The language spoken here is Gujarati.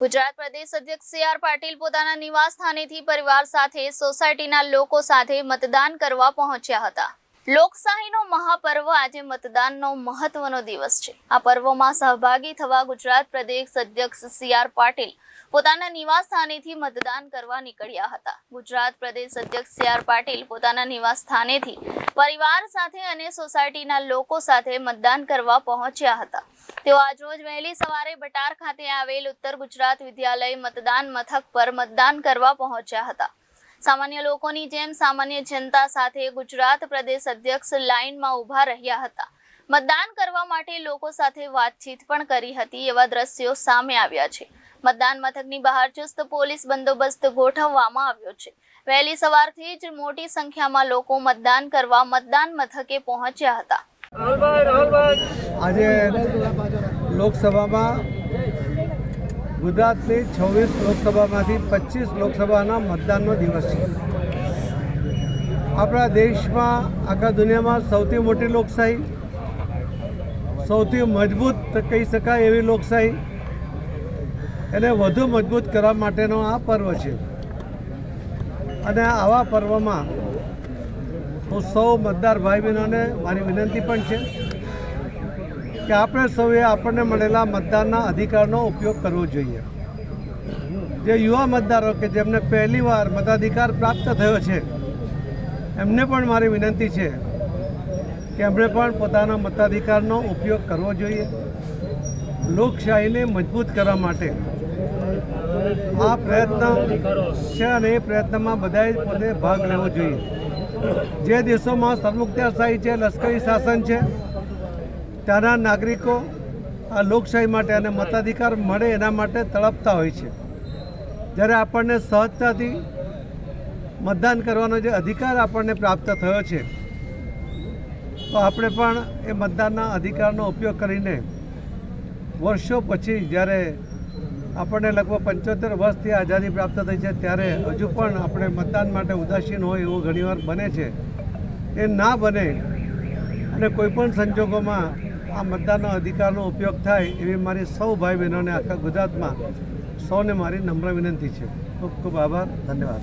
ગુજરાત પ્રદેશ અધ્યક્ષ સી.આર. પાટીલ પોતાના નિવાસ સ્થાનેથી પરિવાર સાથે સોસાયટીના લોકો સાથે મતદાન કરવા પહોંચ્યા હતા। લોકશાહીનો મહાપર્વ આજે મતદાનનો મહત્વનો દિવસ છે। આ પર્વમાં સહભાગી થવા ગુજરાત પ્રદેશ અધ્યક્ષ સી.આર. પાટીલ પોતાના નિવાસ સ્થાનેથી મતદાન કરવા નીકળ્યા હતા। ગુજરાત પ્રદેશ અધ્યક્ષ સી.આર. પાટીલ પોતાના નિવાસ સ્થાનેથી પરિવાર સાથે અને સોસાયટીના લોકો સાથે મતદાન કરવા પહોંચ્યા હતા। તેઓ આજરોજ વહેલી સવારે બટાર ખાતે આવેલ ઉત્તર ગુજરાત વિદ્યાલય મતદાન મથક પર મતદાન કરવા પહોંચ્યા હતા। સામાન્ય લોકોની જેમ સામાન્ય જનતા સાથે ગુજરાત પ્રદેશ અધ્યક્ષ લાઇનમાં ઊભા રહ્યા હતા। મતદાન કરવા માટે લોકો સાથે વાતચીત પણ કરી હતી। એવા દ્રશ્યો સામે આવ્યા છે। મતદાન મથકની બહાર ચુસ્ત પોલીસ બંદોબસ્ત ગોઠવવામાં આવ્યો છે। વહેલી સવારથી જ મોટી સંખ્યામાં લોકો મતદાન કરવા મતદાન મથકે પહોંચ્યા હતા। આજે લોકસભામાં ગુજરાતની 26 લોકસભામાંથી 25 લોકસભાના મતદાનનો દિવસ છે। આપણા દેશમાં આખા દુનિયામાં સૌથી મોટી લોકશાહી, સૌથી મજબૂત કહી શકાય એવી લોકશાહી, એને વધુ મજબૂત કરવા માટેનો આ પર્વ છે। અને આવા પર્વમાં હું સૌ મતદાર ભાઈ બહેનોને મારી વિનંતી પણ છે કે આપણે સૌએ આપણને મળેલા મતદાનના અધિકારનો ઉપયોગ કરવો જોઈએ। જે યુવા મતદારો કે જેમને પહેલીવાર મતાધિકાર પ્રાપ્ત થયો છે, એમને પણ મારી વિનંતી છે કે એમણે પણ પોતાના મતાધિકારનો ઉપયોગ કરવો જોઈએ। લોકશાહીને મજબૂત કરવા માટે આ પ્રયત્ન છે અને એ પ્રયત્નમાં બધાએ પોતે ભાગ લેવો જોઈએ। જે દેશોમાં સરમુખત્યારશાહી છે, લશ્કરી શાસન છે, ત્યાંના નાગરિકો આ લોકશાહી માટે અને મતાધિકાર મળે એના માટે તડપતા હોય છે। જ્યારે આપણને સહજતાથી મતદાન કરવાનો જે અધિકાર આપણને પ્રાપ્ત થયો છે, તો આપણે પણ એ મતદાનના અધિકારનો ઉપયોગ કરીને વર્ષો પછી જ્યારે આપણને લગભગ 75 વર્ષથી આઝાદી પ્રાપ્ત થઈ છે, ત્યારે હજુ પણ આપણે મતદાન માટે ઉદાસીન હોય એવું ઘણીવાર બને છે। એ ના બને અને કોઈપણ સંજોગોમાં આ મતદાનનો અધિકારનો ઉપયોગ થાય એવી મારી સૌ ભાઈ બહેનોને આખા ગુજરાતમાં સૌને મારી નમ્ર વિનંતી છે। ખૂબ ખૂબ આભાર, ધન્યવાદ।